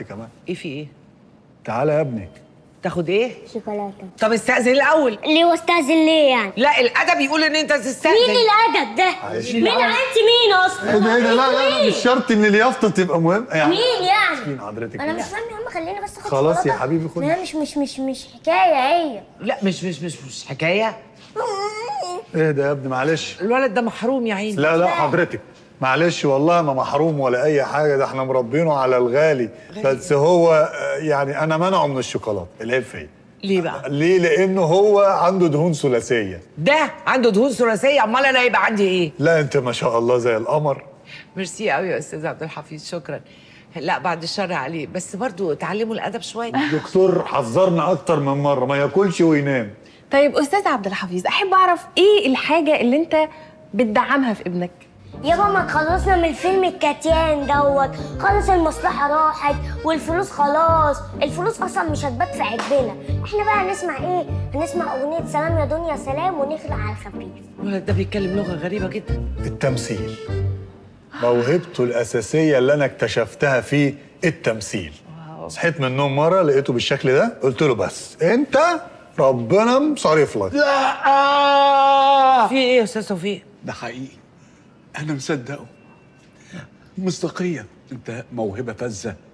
انت كمان. ايه في ايه؟ تعالى يا ابني. تاخد ايه؟ شوكولاته. طب استأذن الاول. ليه واستاذن ليه يعني؟ لا الادب يقول ان انت تستأذن. مين الادب ده؟ معلش. مين انت مين اصلا؟ ايه ده لا لا مش شرط ان اليافطه تبقى مهم يعني. مين يعني؟ مين حضرتك؟ انا مش فاهم يا عم، خليني بس اخد خلاص يا شوكولاتة. حبيبي خد. لا مش حكايه هي. لا مش حكايه. ايه ده يا ابني معلش. الولد ده محروم يا عيني. لا حضرتك معلش والله ما محروم ولا اي حاجه، ده احنا مربينه على الغالي. بس هو يعني انا منعه من الشوكولاته، العيب فيا. ليه بقى؟ ليه؟ لانه هو عنده دهون ثلاثيه. ده عنده دهون ثلاثيه، امال انا يبقى عندي ايه؟ لا انت ما شاء الله زي القمر. ميرسي قوي يا استاذ عبد الحفيظ، شكرا. لا بعد الشر عليه، بس برضو تعلموا الادب شويه. الدكتور حذرنا اكتر من مره ما ياكلش وينام. طيب استاذ عبد الحفيظ، احب اعرف ايه الحاجه اللي انت بتدعمها في ابنك؟ يابا ما تخلصنا من الفيلم الكتيان دوت، خلص المصلحه راحت والفلوس خلاص، الفلوس اصلا مش هتبات في عبنا. احنا بقى هنسمع ايه؟ هنسمع اغنيه سلام يا دنيا سلام ونخلع على الخفيف. الولد ده بيتكلم لغه غريبه جدا. التمثيل موهبته الاساسيه اللي انا اكتشفتها فيه التمثيل. صحيت من النوم مره لقيته بالشكل ده، قلت له بس انت ربنا مصارف لك. لا في ايه يا استاذ توفيق؟ ده حقيقي، انا مصدقه. مصداقيا انت موهبه فذه